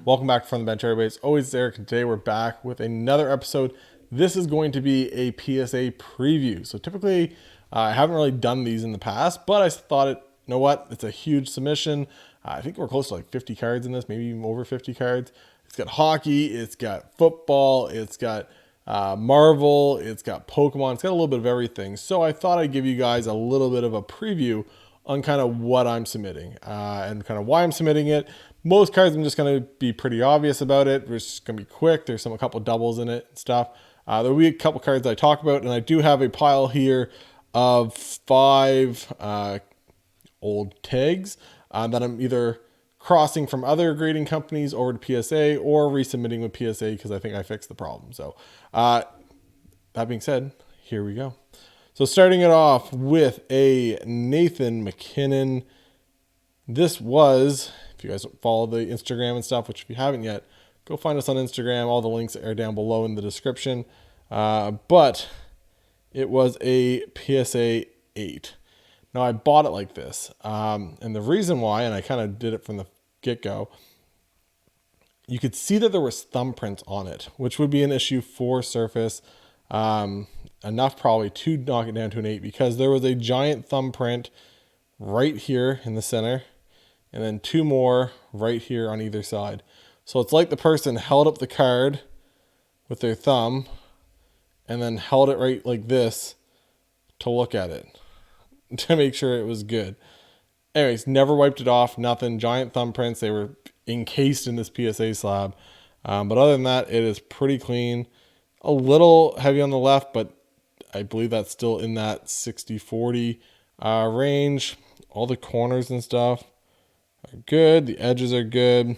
Welcome back to From the Bench, everybody. It's always Eric, and today we're back with another episode. This is going to be a PSA preview. So typically, I haven't really done these in the past, but I thought, you know what? It's a huge submission. I think we're close to like 50 cards in this, maybe even over 50 cards. It's got hockey, it's got football, it's got Marvel, it's got Pokemon, it's got a little bit of everything. So I thought I'd give you guys a little bit of a preview on kind of what I'm submitting and kind of why I'm submitting it. Most cards I'm just going to be pretty obvious about it. It's just going to be quick. There's a couple doubles in it and stuff. There'll be a couple cards that I talk about, and I do have a pile here of 5 old tags that I'm either crossing from other grading companies over to PSA or resubmitting with PSA because I think I fixed the problem. So that being said, here we go. So starting it off with a Nathan MacKinnon. This was, if you guys follow the Instagram and stuff, which if you haven't yet, go find us on Instagram. All the links are down below in the description. But it was a PSA 8. Now I bought it like this. And the reason why, and I kind of did it from the get-go, you could see that there was thumbprints on it, which would be an issue for Surface. Enough probably to knock it down to an 8 because there was a giant thumbprint right here in the center and then 2 more right here on either side. So it's like the person held up the card with their thumb and then held it right like this to look at it to make sure it was good. Anyways, never wiped it off, nothing. Giant thumbprints. They were encased in this PSA slab. But other than that, it is pretty clean. A little heavy on the left, but I believe that's still in that 60-40 range. All the corners and stuff are good. The edges are good.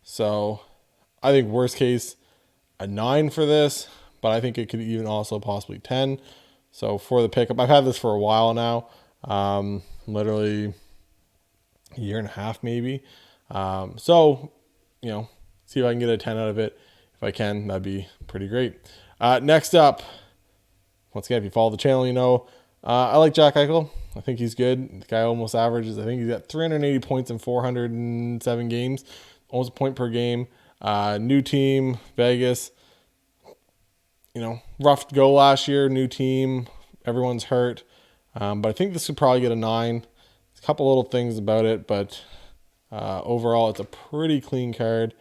So I think worst case, a 9 for this, but I think it could even also possibly 10. So for the pickup, I've had this for a while now, literally a year and a half maybe. So, you know, see if I can get a 10 out of it. If I can, that'd be pretty great. Next up, once again, if you follow the channel, you know, I like Jack Eichel. I think he's good. The guy almost averages, I think he's got 380 points in 407 games, almost a point per game. New team, Vegas. You know, rough to go last year, new team, everyone's hurt. But I think this could probably get a 9. There's a couple little things about it, but overall, it's a pretty clean card.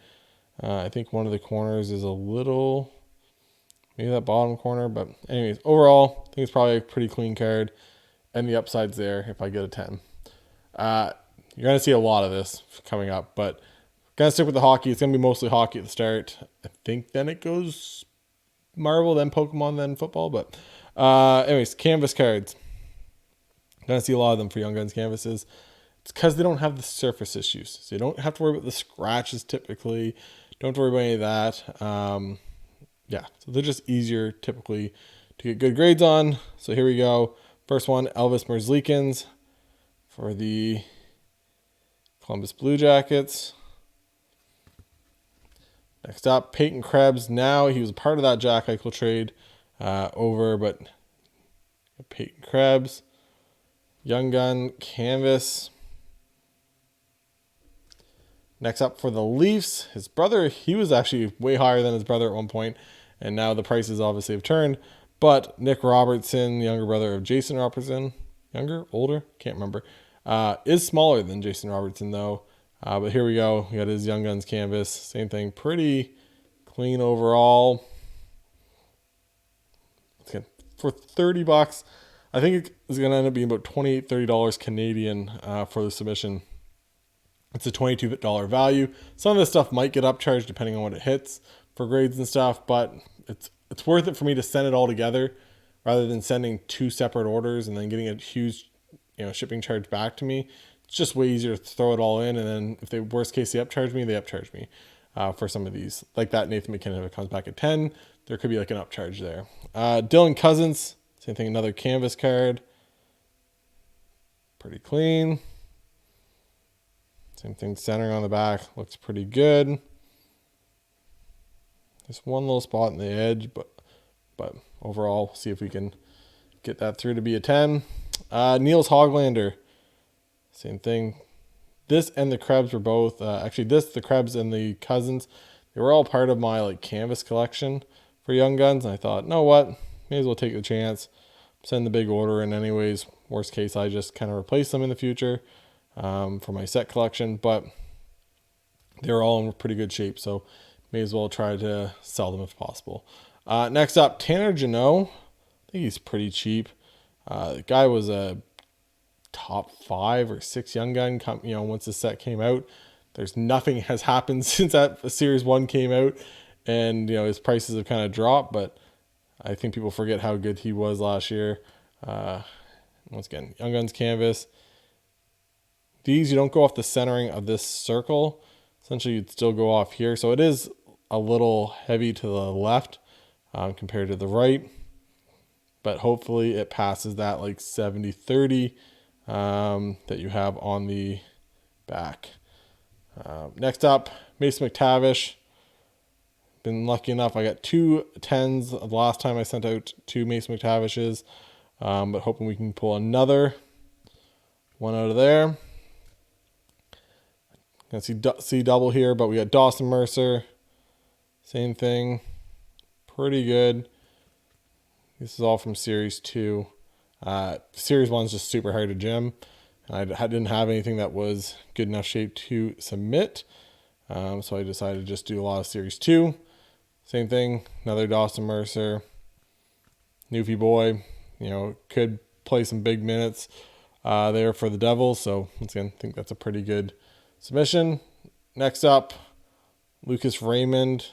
I think one of the corners is a little, maybe that bottom corner, but anyways, overall, I think it's probably a pretty clean card, and the upside's there if I get a 10. You're going to see a lot of this coming up, but going to stick with the hockey. It's going to be mostly hockey at the start. I think then it goes Marvel, then Pokemon, then football, but anyways, canvas cards. Going to see a lot of them for Young Guns canvases. It's because they don't have the surface issues, so you don't have to worry about the scratches typically. Don't have to worry about any of that. Yeah, so they're just easier typically to get good grades on. So here we go. First one, Elvis Merzlikins for the Columbus Blue Jackets. Next up, Peyton Krebs. Now he was a part of that Jack Eichel trade over, but Peyton Krebs, Young Gun canvas. Next up for the Leafs, his brother, he was actually way higher than his brother at one point, and now the prices obviously have turned. But Nick Robertson, younger brother of Jason Robertson, younger, older, can't remember, is smaller than Jason Robertson though. But here we go. We got his Young Guns canvas. Same thing, pretty clean overall. For $30, I think it's going to end up being about $28, $30 Canadian for the submission. It's a $22 value. Some of this stuff might get upcharged depending on what it hits for grades and stuff, but it's worth it for me to send it all together rather than sending 2 separate orders and then getting a huge, shipping charge back to me. It's just way easier to throw it all in, and then if they worst case they upcharge me for some of these. Like that Nathan MacKinnon, if it comes back at 10, there could be like an upcharge there. Dylan Cousins, same thing, another canvas card. Pretty clean. Same thing, centering on the back, looks pretty good. Just one little spot in the edge, but overall, see if we can get that through to be a 10. Niels Hoglander, same thing. This and the Krebs were both, actually the Krebs and the Cousins, they were all part of my like canvas collection for Young Guns. And I thought, know what, may as well take the chance, send the big order in anyways. Worst case, I just kind of replace them in the future for my set collection. But they were all in pretty good shape, so may as well try to sell them if possible. Next up, Tanner Janot. I think he's pretty cheap. The guy was a top 5 or 6 Young Gun. Once the set came out, there's nothing has happened since that Series 1 came out, and his prices have kind of dropped. But I think people forget how good he was last year. Once again, Young Guns canvas. These, you don't go off the centering of this circle. Essentially, you'd still go off here. So it is a little heavy to the left compared to the right. But hopefully it passes that like 70-30 that you have on the back. Next up, Mason McTavish. Been lucky enough. I got 2 10s the last time I sent out 2 Mason McTavishes. But hoping we can pull another one out of there. Gonna see double here, but we got Dawson Mercer. Same thing. Pretty good. This is all from Series 2. Series 1 is just super hard to gem. I didn't have anything that was good enough shape to submit. So I decided to just do a lot of Series 2. Same thing. Another Dawson Mercer. Newfie boy. Could play some big minutes there for the Devils. So once again, I think that's a pretty good submission. Next up, Lucas Raymond.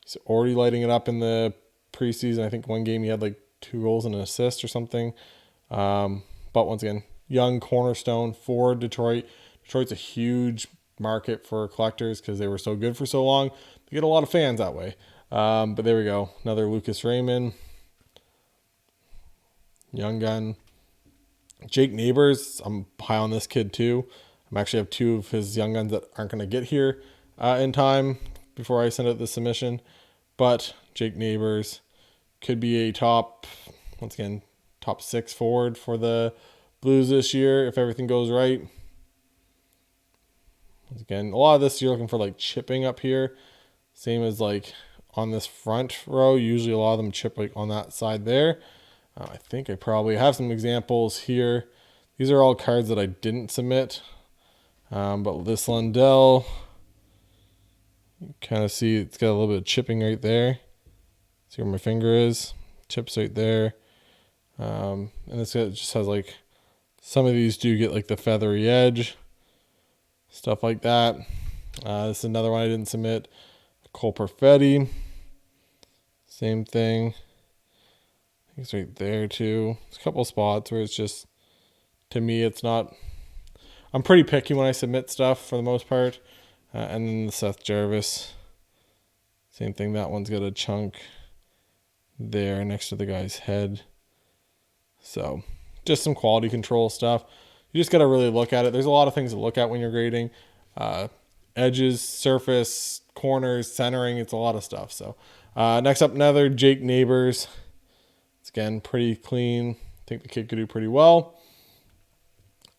He's already lighting it up in the preseason. I think one game he had like 2 goals and an assist or something. But once again, young cornerstone for Detroit. Detroit's a huge market for collectors because they were so good for so long. They get a lot of fans that way. But there we go. Another Lucas Raymond. Young Gun. Jake Neighbors. I'm high on this kid too. I actually have 2 of his Young Guns that aren't going to get here in time before I send out the submission. But Jake Neighbors could be a top 6 forward for the Blues this year if everything goes right. Once again, a lot of this you're looking for like chipping up here. Same as like on this front row. Usually a lot of them chip like on that side there. I think I probably have some examples here. These are all cards that I didn't submit. But this Lundell, you kind of see it's got a little bit of chipping right there. See where my finger is? Chips right there. And this just has like, some of these do get like the feathery edge. Stuff like that. This is another one I didn't submit. Cole Perfetti. Same thing. I think it's right there too. There's a couple spots where it's just, to me, it's not. I'm pretty picky when I submit stuff for the most part. And then the Seth Jarvis. Same thing. That one's got a chunk there next to the guy's head. So just some quality control stuff. You just got to really look at it. There's a lot of things to look at when you're grading. Edges, surface, corners, centering. It's a lot of stuff. So next up, another Jake Neighbors. It's again pretty clean. I think the kid could do pretty well.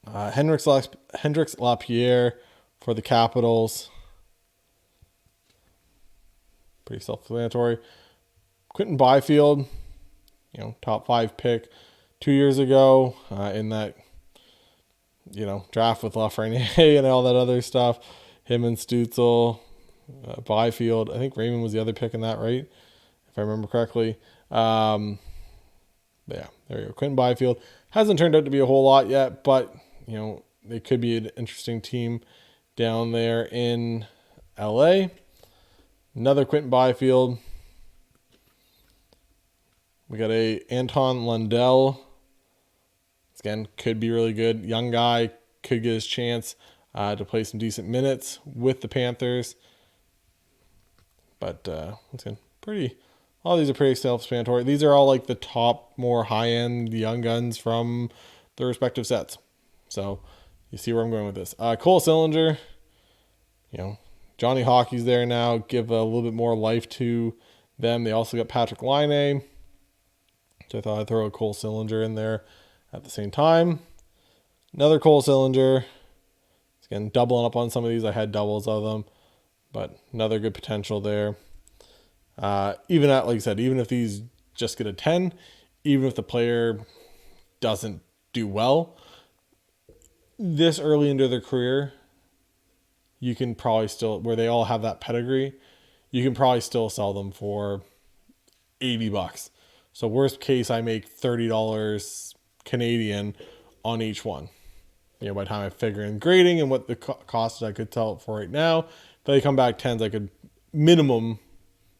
Hendrix Lapierre for the Capitals. Pretty self-explanatory. Quentin Byfield, top 5 pick 2 years ago in that, draft with Lafreniere and all that other stuff. Him and Stutzel, Byfield. I think Raymond was the other pick in that, right? If I remember correctly. Yeah, there we go. Quentin Byfield hasn't turned out to be a whole lot yet, but they could be an interesting team down there in LA. Another Quentin Byfield. We got a Anton Lundell. Again, could be really good. Young guy, could get his chance to play some decent minutes with the Panthers. But once again, all these are pretty self-explanatory. These are all like the top, more high-end Young Guns from the respective sets. So you see where I'm going with this. Cole Sillinger, Johnny Hockey's there now. Give a little bit more life to them. They also got Patrick Laine. So I thought I'd throw a Cole Sillinger in there at the same time. Another Cole Sillinger. again, doubling up on some of these. I had doubles of them, but another good potential there. Even at, like I said, even if these just get a 10, even if the player doesn't do well this early into their career, you can probably still, where they all have that pedigree, you can probably still sell them for $80. So worst case, I make $30 Canadian on each one. By the time I figure in grading and what the cost I could sell it for right now, if they come back 10s, I could minimum,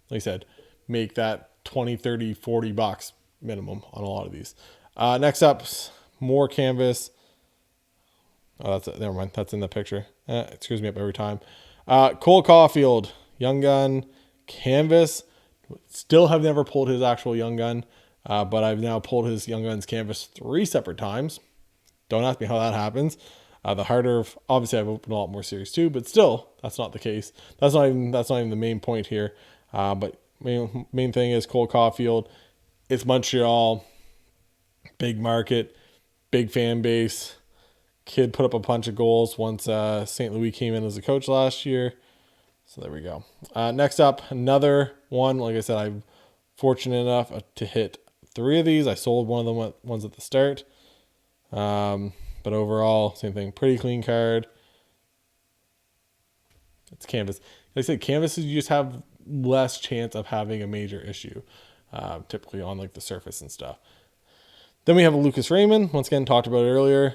like I said, make that 20, 30, $40 minimum on a lot of these. Next up, more canvas. Oh, that's it. Never mind. That's in the picture. It screws me up every time. Cole Caulfield, Young Gun, canvas. Still have never pulled his actual Young Gun, but I've now pulled his Young Gun's canvas 3 separate times. Don't ask me how that happens. The harder, obviously I've opened a lot more series too, but still, that's not the case. That's not even the main point here. But main thing is Cole Caulfield. It's Montreal, big market, big fan base. Kid put up a bunch of goals once St. Louis came in as a coach last year. So there we go. Next up, another one. Like I said, I'm fortunate enough to hit 3 of these. I sold one of them ones at the start. But overall, same thing. Pretty clean card. It's canvas. Like I said, canvases, you just have less chance of having a major issue, typically on like the surface and stuff. Then we have a Lucas Raymond. Once again, talked about it earlier.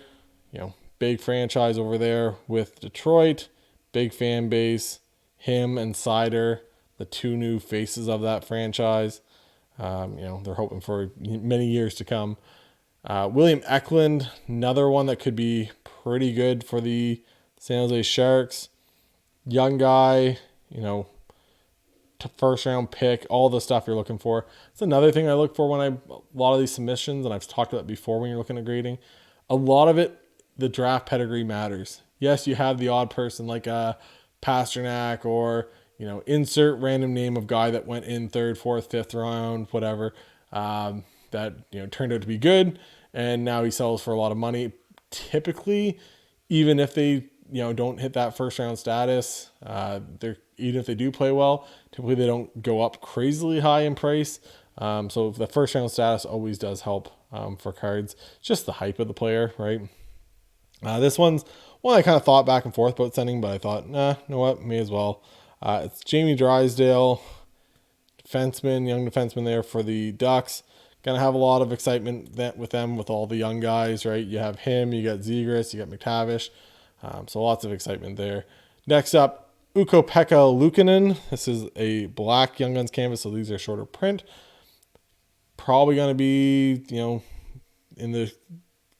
Big franchise over there with Detroit. Big fan base. Him and Sider, the 2 new faces of that franchise. They're hoping for many years to come. William Eklund, another one that could be pretty good for the San Jose Sharks. Young guy, first round pick, all the stuff you're looking for. It's another thing I look for when a lot of these submissions, and I've talked about it before when you're looking at grading. A lot of it, the draft pedigree matters. Yes, you have the odd person like Pasternak or, insert random name of guy that went in 3rd, 4th, 5th round, whatever, that, turned out to be good. And now he sells for a lot of money. Typically, even if they, don't hit that first round status, even if they do play well, typically they don't go up crazily high in price. So the first round status always does help for cards. It's just the hype of the player, right? This one's one I kind of thought back and forth about sending, but I thought, you know what, may as well. It's Jamie Drysdale, young defenseman there for the Ducks. Gonna have a lot of excitement with them, with all the young guys, right? You have him, you got Zegras, you got McTavish. So lots of excitement there. Next up, Ukko-Pekka Luukkonen. This is a black Young Guns canvas, so these are shorter print. Probably going to be, in the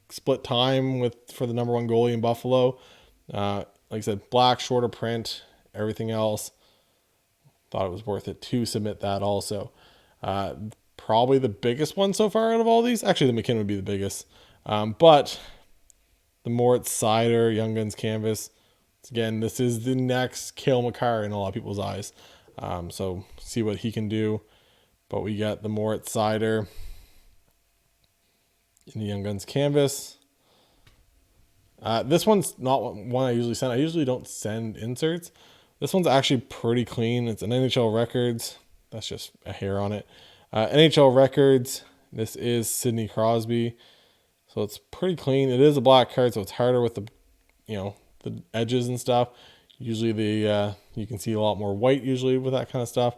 split time for the number 1 goalie in Buffalo. Like I said, black, shorter print, everything else. Thought it was worth it to submit that also. Probably the biggest one so far out of all these. Actually, the McKinnon would be the biggest. But the Moritz Seider Young Guns canvas. Again, this is the next Cale Makar in a lot of people's eyes. So see what he can do. But we got the Moritz Seider in the Young Guns canvas. This one's not one I usually send. I usually don't send inserts. This one's actually pretty clean. It's an NHL Records. That's just a hair on it. NHL Records. This is Sidney Crosby. So it's pretty clean. It is a black card, so it's harder with the, the edges and stuff. Usually you can see a lot more white usually with that kind of stuff.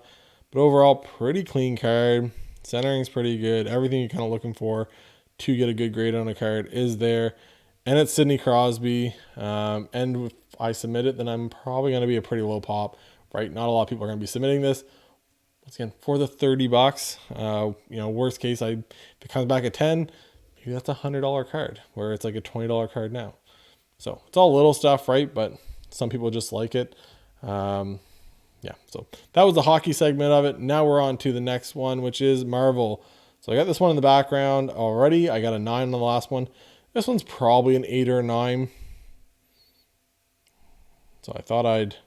But overall, pretty clean card. Centering's pretty good. Everything you're kind of looking for to get a good grade on a card is there. And it's Sidney Crosby. And if I submit it, then I'm probably going to be a pretty low pop, right? Not a lot of people are going to be submitting this. Once again, for the $30, worst case, if it comes back at 10, maybe that's $100 card, where it's like a $20 card now. So it's all little stuff, right? But some people just like it. So that was the hockey segment of it. Now we're on to the next one, which is Marvel. So I got this one in the background already. I got a 9 on the last one. This one's probably an 8 or a 9. So I thought I'd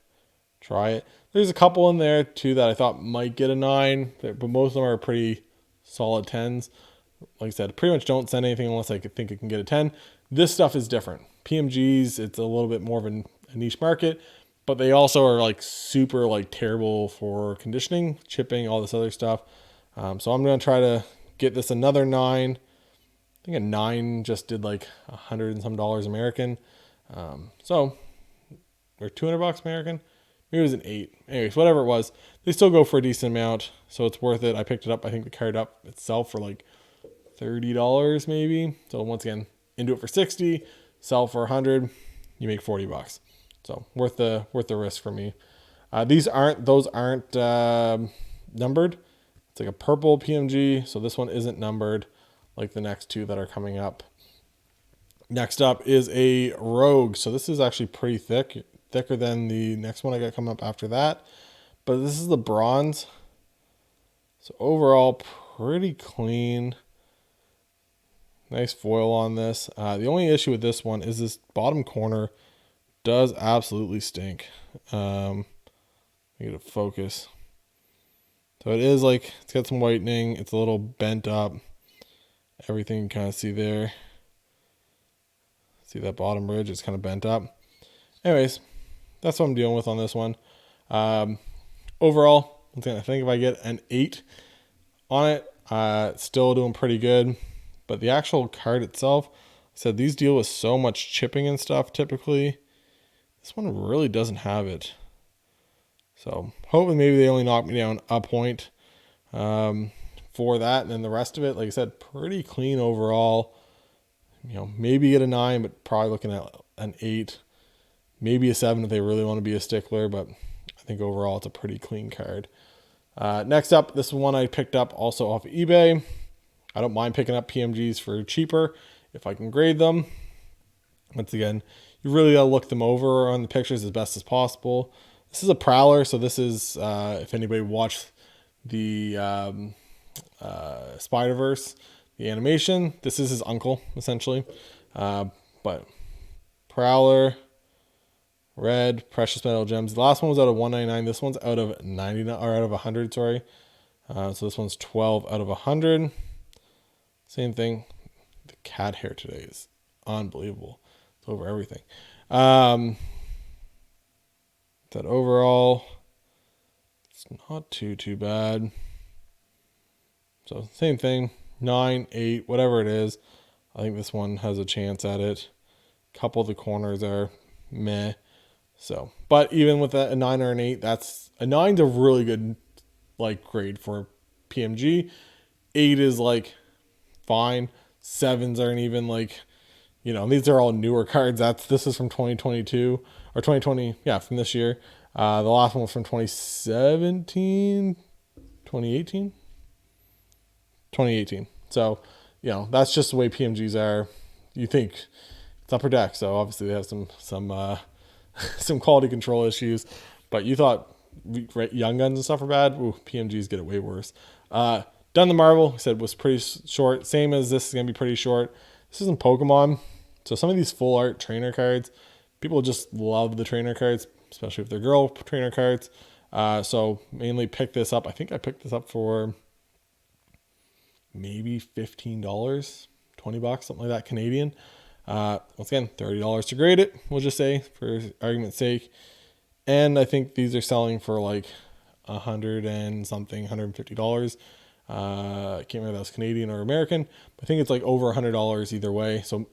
try it. There's a couple in there too that I thought might get a 9, but most of them are pretty solid 10s. Like I said, pretty much don't send anything unless I think it can get a 10. This stuff is different. PMGs, it's a little bit more of a niche market, but they also are like super like terrible for conditioning, chipping, all this other stuff. So I'm going to try to get this another 9. I think a 9 just did like $100 and some American. So or $200 American. Maybe it was an 8. Anyways, whatever it was, they still go for a decent amount, so it's worth it. I picked it up. I think the card up itself for like $30 maybe. So once again, into it for 60, sell for 100, you make $40. So worth the risk for me. Those aren't numbered. It's like a purple PMG, so this one isn't numbered like the next 2 that are coming up. Next up is a Rogue. So this is actually pretty thicker than the next one I got coming up after that. But this is the bronze. So overall, pretty clean. Nice foil on this. The only issue with this one is this bottom corner does absolutely stink. I get to focus. So it is like, it's got some whitening. It's a little bent up. Everything you can kind of see there. See that bottom ridge? It's kind of bent up. Anyways, that's what I'm dealing with on this one. Overall, I think if I get an 8 on it, it's still doing pretty good. But the actual card itself, I said these deal with so much chipping and stuff typically. This one really doesn't have it. So hopefully maybe they only knock me down a point for that. And then the rest of it, like I said, pretty clean overall. Maybe get a 9, but probably looking at an 8. Maybe a 7 if they really want to be a stickler, but I think overall it's a pretty clean card. Next up, this one I picked up also off of eBay. I don't mind picking up PMGs for cheaper if I can grade them. Once again, you really got to look them over on the pictures as best as possible. This is a Prowler, so this is, if anybody watched the Spider-Verse, the animation, this is his uncle, essentially. But Prowler, red, precious metal gems. The last one was out of 199. This one's out of 99, or out of 100, sorry. So this one's 12 out of 100. Same thing. The cat hair today is unbelievable. It's over everything. That overall, it's not too bad. So same thing. 9, 8, whatever it is. I think this one has a chance at it. A couple of the corners are meh. So, but even with a 9 or an 8, that's a 9's a really good like grade for PMG. 8 is like fine. 7s aren't even like, these are all newer cards. This is from 2022 or 2020. Yeah, from this year. The last one was from 2017, 2018. 2018. So, that's just the way PMGs are. You think it's upper deck, so obviously they have some some quality control issues. But you thought Young Guns and stuff are bad. Ooh, PMGs get it way worse. Done the Marvel, I said, was pretty short. Same as this is gonna be pretty short. This isn't Pokemon, so some of these full art trainer cards, people just love the trainer cards, especially if they're girl trainer cards. So mainly pick this up. I think I picked this up for maybe $15, $20, something like that Canadian. Once again, $30 to grade it, we'll just say for argument's sake. And I think these are selling for like $100 and something, $150. I can't remember if that was Canadian or American, but I think it's like over $100 either way. So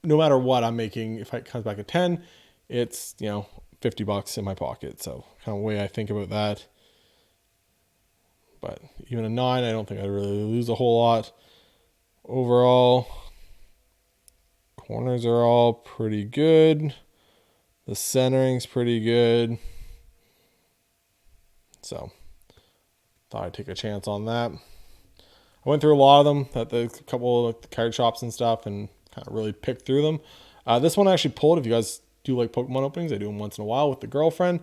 no matter what I'm making, if it comes back at 10, it's, $50 in my pocket. So kind of the way I think about that. But even a 9, I don't think I'd really lose a whole lot. Overall, corners are all pretty good. The centering's pretty good. So, thought I'd take a chance on that. I went through a lot of them at a couple of the card shops and stuff and kind of really picked through them. This one I actually pulled. If you guys do like Pokemon openings, I do them once in a while with the girlfriend.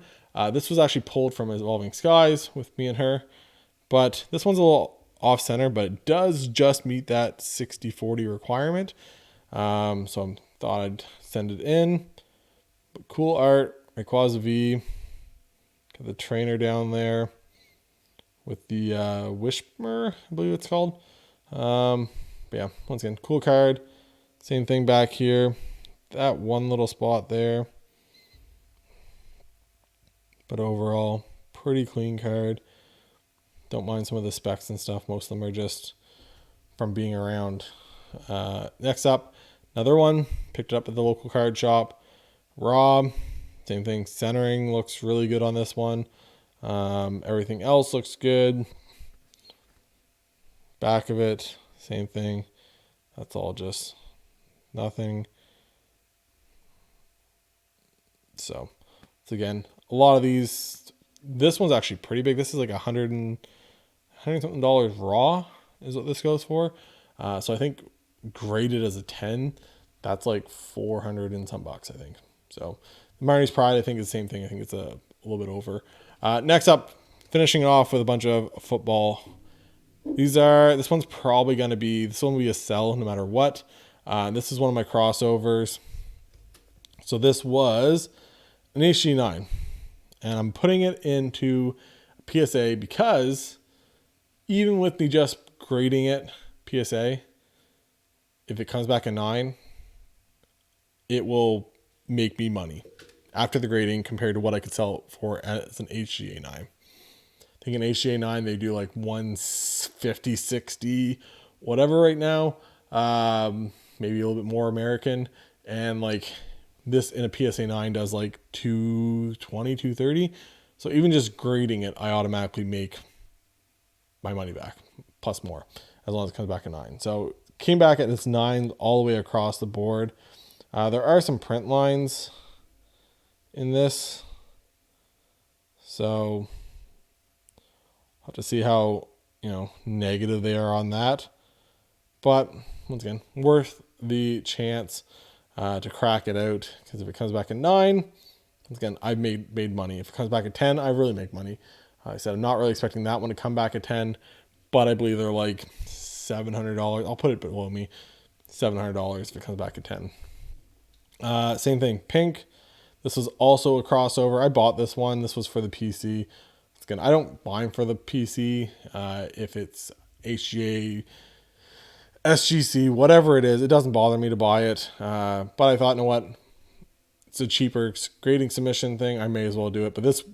This was actually pulled from Evolving Skies with me and her. But this one's a little off center, but it does just meet that 60-40 requirement. So I thought I'd send it in. But cool art, Rayquaza V. Got the trainer down there with the Whisper, I believe it's called. But yeah, once again, cool card. Same thing back here. That one little spot there. but overall, pretty clean card. Don't mind some of the specs and stuff. Most of them are just from being around. Next up, another one. Picked it up at the local card shop. Raw, same thing. Centering looks really good on this one. Everything else looks good. Back of it, same thing. That's all just nothing. So, again, a lot of these. This one's actually pretty big. This is like $100 something raw is what this goes for. So I think graded as a 10, that's like 400 and some bucks, I think. So the Marnie's Pride, I think is the same thing. I think it's a little bit over. Next up, finishing it off with a bunch of football. This one's probably going to be, this one will be a sell no matter what. This is one of my crossovers. So this was an HG9, and I'm putting it into PSA because even with me just grading it PSA, if it comes back a 9, it will make me money after the grading compared to what I could sell it for as an HGA9. I think an HGA 9, they do like 150, 60, whatever right now. Maybe a little bit more American. And like this in a PSA 9 does like 220, 230. So even just grading it, I automatically make my money back plus more as long as it comes back a 9. So came back at this 9 all the way across the board. There are some print lines in this. So I'll have to see how, negative they are on that. But once again, worth the chance to crack it out, because if it comes back at 9, once again, I've made money. If it comes back at 10, I really make money. Like I said, I'm not really expecting that one to come back at 10, but I believe they're like $700. I'll put it below me, $700 if it comes back at 10. Same thing, pink. This was also a crossover. I bought this one. This was for the PC. Again, I don't buy them for the PC. If it's HGA, SGC, whatever it is, it doesn't bother me to buy it. But I thought, you know what? It's a cheaper grading submission thing. I may as well do it. But this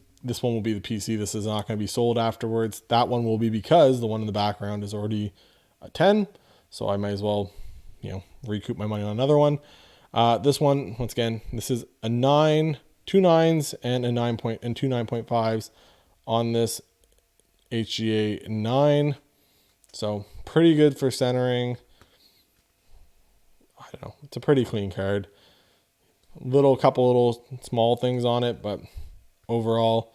one will be the PC. This is not going to be sold afterwards. That one will be, because the one in the background is already a 10. So I might as well, recoup my money on another one. This one, once again, this is a 9, 2 9s and a 9 point and 2 9.5s on this HGA 9. So pretty good for centering. I don't know. It's a pretty clean card. Couple little small things on it, but overall,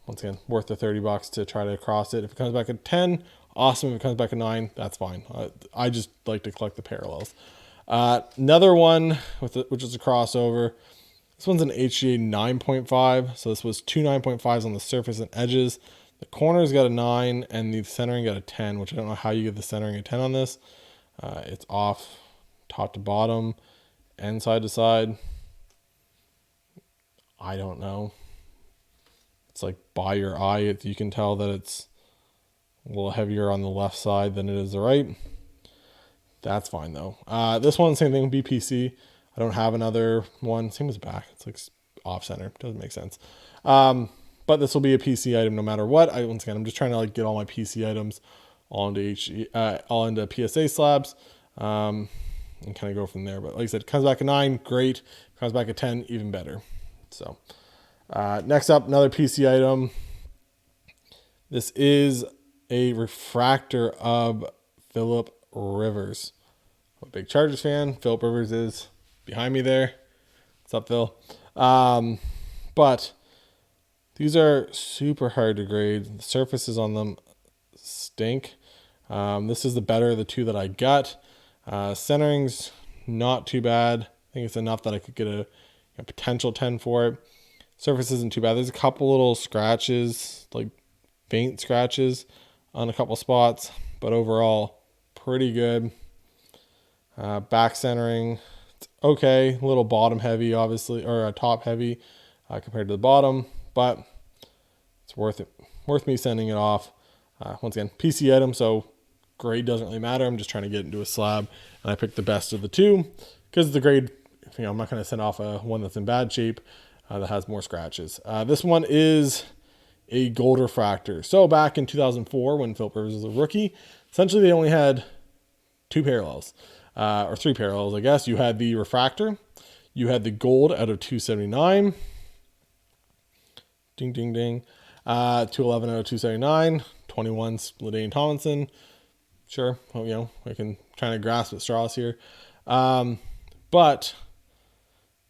once again, worth the $30 to try to cross it. If it comes back at 10, awesome. If it comes back at 9, that's fine. I just like to collect the parallels. Another one which is a crossover. This one's an HGA 9.5. So this was 2 9.5s on the surface and edges. The corner's got a 9 and the centering got a 10, which I don't know how you get the centering a 10 on this. It's off top to bottom and side to side. I don't know. It's like by your eye, you can tell that it's a little heavier on the left side than it is the right. That's fine though. This one, same thing, BPC. I don't have another one. Same as back. It's like off center. Doesn't make sense. But this will be a PC item no matter what. Once again, I'm just trying to get all my PC items all into PSA slabs, and kind of go from there. But like I said, it comes back at 9, great. It comes back at 10, even better. So next up, another PC item. This is a refractor of Philip Rivers. I'm a big Chargers fan. Philip Rivers is behind me there. What's up, Phil? But these are super hard to grade. The surfaces on them stink. This is the better of the two that I got. Centering's not too bad. I think it's enough that I could get a potential 10 for it. Surface isn't too bad. There's a couple little scratches, like faint scratches on a couple spots, but overall pretty good. Back centering, it's okay. A little bottom heavy, obviously, or top heavy compared to the bottom, but it's worth it. Worth me sending it off. Once again, PC item, so grade doesn't really matter. I'm just trying to get into a slab, and I picked the best of the two because the grade. I'm not going to send off one that's in bad shape. that has more scratches. This one is a gold refractor. So back in 2004, when Philip Rivers was a rookie, essentially they only had two parallels, or three parallels, I guess. You had the refractor, you had the gold out of 279, ding, ding, ding, 211 out of 279, 21 LaDainian Tomlinson. Sure, well, you know, I can kind of grasp at straws here. And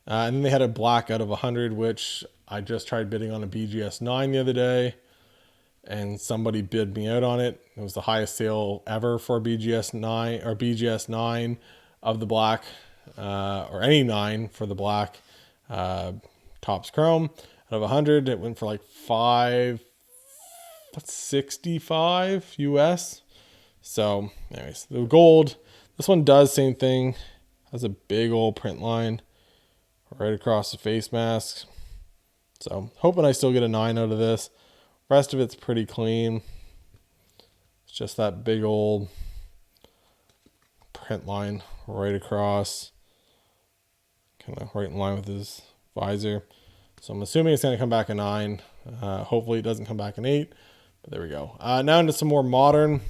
then they had a black out of 100, which I just tried bidding on a BGS 9 the other day, and somebody bid me out on it. It was the highest sale ever for BGS 9 or BGS 9 of the black, or any 9 for the black, Topps Chrome. Out of 100, it went for like $565 US. So anyways, the gold, this one does same thing, has a big old print line right across the face mask. So hoping I still get a 9 out of this. Rest of it's pretty clean. It's just that big old print line right across, kind of right in line with his visor. So I'm assuming it's going to come back a 9. Hopefully it doesn't come back an 8. But there we go. Now into some more modern.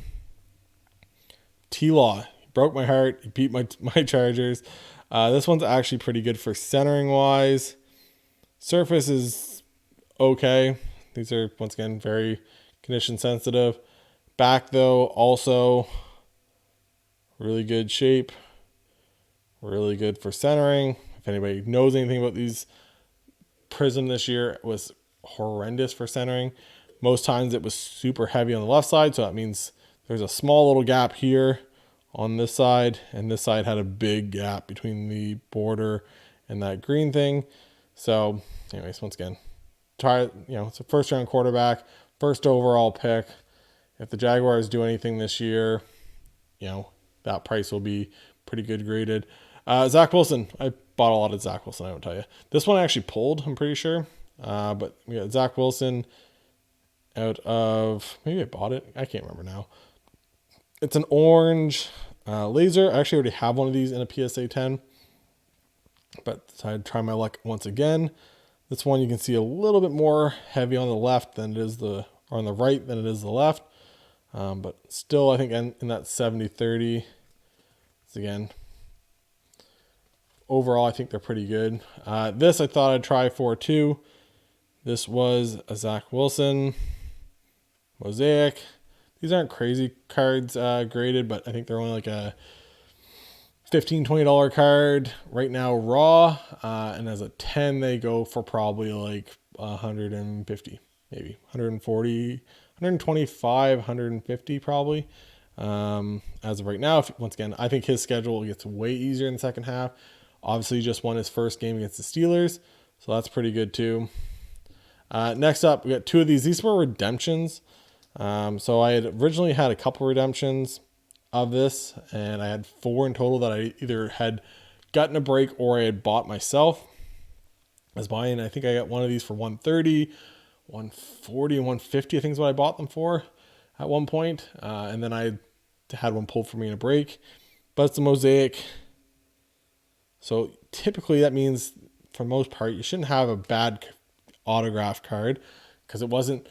T-Law. He broke my heart. He beat my Chargers. This one's actually pretty good for centering wise. Surface is okay. These are, once again, very condition sensitive. Back though, also really good shape. Really good for centering. If anybody knows anything about these, Prizm this year, it was horrendous for centering. Most times it was super heavy on the left side, so that means there's a small little gap here on this side, and this side had a big gap between the border and that green thing. So anyways, once again, try, you know, it's a first round quarterback, first overall pick. If the Jaguars do anything this year, you know, that price will be pretty good graded. Zach Wilson, I bought a lot of Zach Wilson, I won't tell you. This one actually pulled, I'm pretty sure. But we got Zach Wilson out of, maybe I bought it, I can't remember now. It's an orange laser. I actually already have one of these in a PSA 10, but decided to try my luck once again. This one you can see a little bit more heavy on the left than it is or on the right than it is the left. But still, I think in that 70-30. Again, overall, I think they're pretty good. This I thought I'd try for too. This was a Zach Wilson Mosaic. These aren't crazy cards graded, but I think they're only like a $15, $20 card right now raw. And as a 10, they go for probably like 150, maybe 140, 125, 150 probably. As of right now, once again, I think his schedule gets way easier in the second half. Obviously, he just won his first game against the Steelers, so that's pretty good too. Next up, we got two of these. These were redemptions. So I had originally had a couple redemptions of this, and I had 4 in total that I either had gotten a break or I had bought myself. I was buying, I think I got one of these for 130, 140, and 150, I think is what I bought them for at one point. And then I had one pulled for me in a break, but it's a Mosaic. So typically that means for the most part, you shouldn't have a bad autograph card because it wasn't,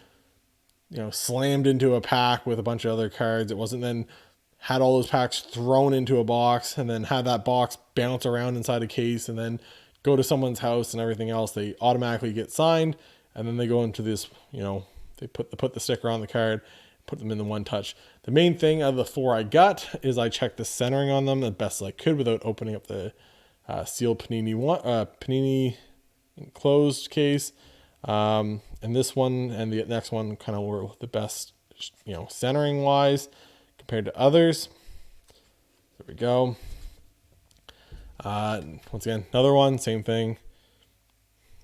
you know, slammed into a pack with a bunch of other cards. It wasn't then had all those packs thrown into a box and then had that box bounce around inside a case and then go to someone's house and everything else. They automatically get signed and then they go into this, you know, they put the sticker on the card, put them in the one touch. The main thing out of the 4 I got is I checked the centering on them the best I could without opening up the sealed Panini enclosed case. And this one and the next one kind of were the best, you know, centering wise compared to others. There we go. Once again, another one, same thing.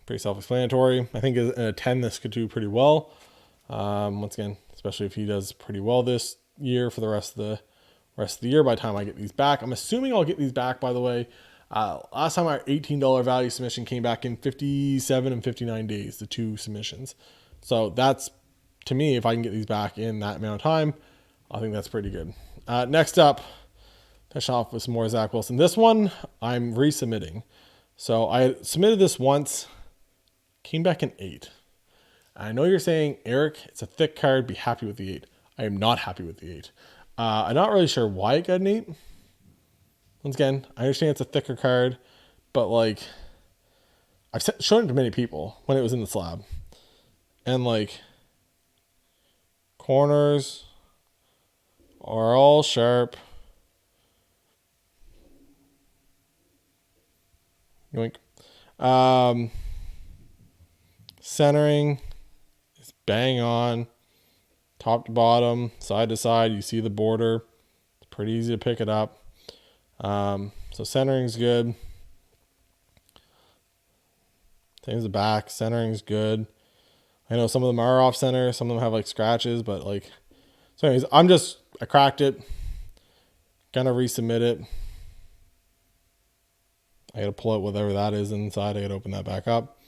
Pretty self-explanatory. I think a 10 this could do pretty well. Once again, especially if he does pretty well this year for the rest of the year by the time I get these back. I'm assuming I'll get these back, by the way. Last time our $18 value submission came back in 57 and 59 days, the 2 submissions. So that's, to me, if I can get these back in that amount of time, I think that's pretty good. Next up, finish off with some more Zach Wilson. This one I'm resubmitting. So I submitted this once came back an 8. I know you're saying, Eric, it's a thick card, be happy with the 8. I am not happy with the 8. I'm not really sure why it got an 8. Once again, I understand it's a thicker card, but like, I've shown it to many people when it was in the slab. And like, corners are all sharp. Yoink. Centering is bang on. Top to bottom, side to side, you see the border. It's pretty easy to pick it up. So centering's good. Same as the back. Centering's good. I know some of them are off center. Some of them have like scratches, but like, so anyways, I cracked it. Gonna resubmit it. I gotta pull out whatever that is inside. I gotta open that back up.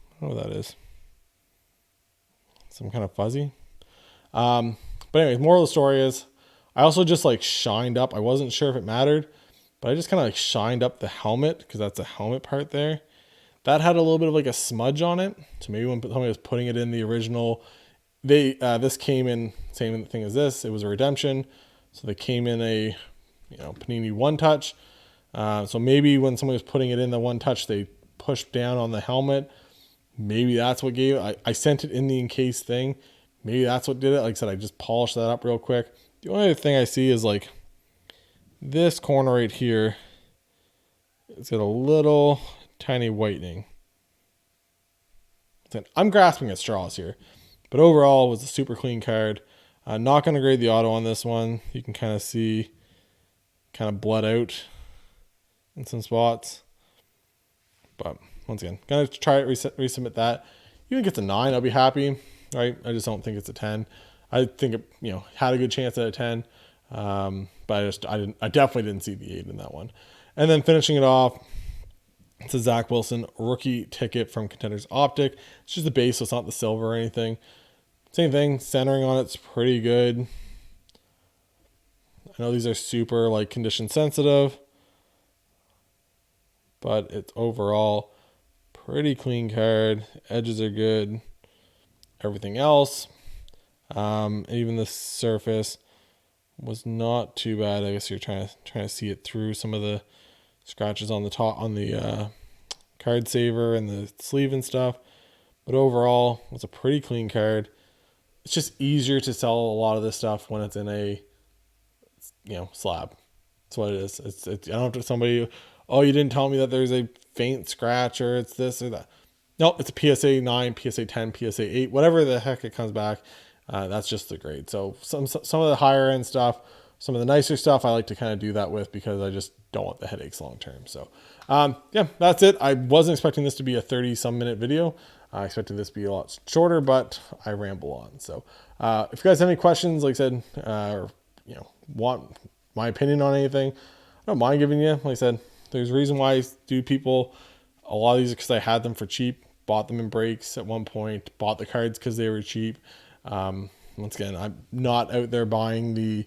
I don't know what that is. Some kind of fuzzy. But anyways, moral of the story is I also just like shined up. I wasn't sure if it mattered, but I just kind of like shined up the helmet because that's a helmet part there. That had a little bit of like a smudge on it. So maybe when somebody was putting it in the original, this came in same thing as this. It was a redemption. So they came in a, Panini One Touch. So maybe when somebody was putting it in the One Touch, they pushed down on the helmet. Maybe that's what gave it. I sent it in the encased thing. Maybe that's what did it. Like I said, I just polished that up real quick. The only other thing I see is like this corner right here. It's got a little tiny whitening. I'm grasping at straws here. But overall, it was a super clean card. Not going to grade the auto on this one. You can kind of see kind of bled out in some spots. But once again, going to try it, resubmit that. Even if it's a 9, I'll be happy. Right? I just don't think it's a 10. I think it, had a good chance at a 10. But I definitely didn't see the 8 in that one. And then finishing it off, it's a Zach Wilson rookie ticket from Contenders Optic. It's just the base, so it's not the silver or anything. Same thing, centering on it's pretty good. I know these are super like condition sensitive, but it's overall pretty clean card. Edges are good. Everything else, even the surface was not too bad. I guess you're trying to see it through some of the scratches on the top on the card saver and the sleeve and stuff. But overall, it's a pretty clean card. It's just easier to sell a lot of this stuff when it's in a slab. That's what it is. It's I don't have to somebody, oh, you didn't tell me that there's a faint scratch or it's this or that. No, it's a PSA 9, PSA 10, PSA 8, whatever the heck it comes back. That's just the grade. So some of the higher end stuff, some of the nicer stuff, I like to kind of do that with because I just don't want the headaches long term. So yeah, that's it. I wasn't expecting this to be a 30-some minute video. I expected this to be a lot shorter, but I ramble on. So if you guys have any questions, like I said, or want my opinion on anything, I don't mind giving you. Like I said, there's a reason why I do people. A lot of these are because I had them for cheap, bought them in breaks at one point, bought the cards because they were cheap. Once again, I'm not out there buying the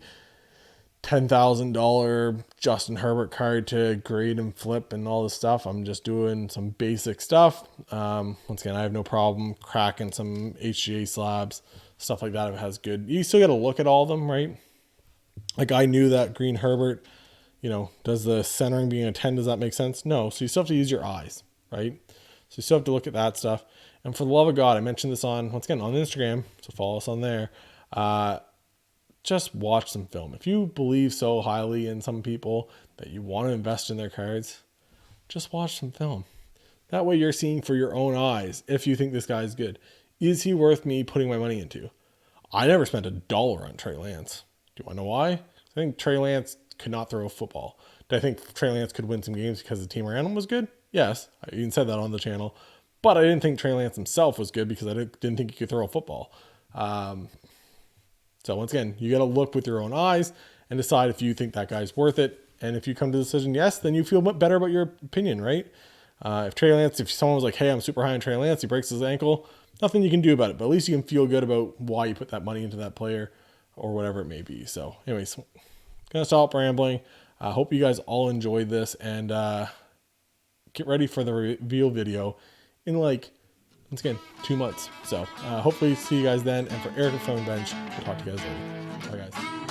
$10,000 Justin Herbert card to grade and flip and all this stuff. I'm just doing some basic stuff. Once again, I have no problem cracking some HGA slabs, stuff like that. If it has good, you still got to look at all of them, right? Like I knew that green Herbert, does the centering being a 10, does that make sense? No. So you still have to use your eyes, right? So you still have to look at that stuff. And for the love of God, I mentioned this once again on Instagram, so follow us on there. Just watch some film. If you believe so highly in some people that you want to invest in their cards, just watch some film. That way you're seeing for your own eyes if you think this guy is good. Is he worth me putting my money into? I never spent $1 on Trey Lance. Do you want to know why? I think Trey Lance could not throw a football. Do I think Trey Lance could win some games because the team around him was good? Yes. I even said that on the channel. But I didn't think Trey Lance himself was good because I didn't think he could throw a football. So once again, you got to look with your own eyes and decide if you think that guy's worth it. And if you come to the decision yes, then you feel better about your opinion, right? If someone was like, hey, I'm super high on Trey Lance, he breaks his ankle, nothing you can do about it. But at least you can feel good about why you put that money into that player or whatever it may be. So anyways, gonna stop rambling. I hope you guys all enjoyed this and get ready for the reveal video in like, once again, 2 months. So hopefully see you guys then. And for Eric at From the Bench, we'll talk to you guys later. Bye, guys.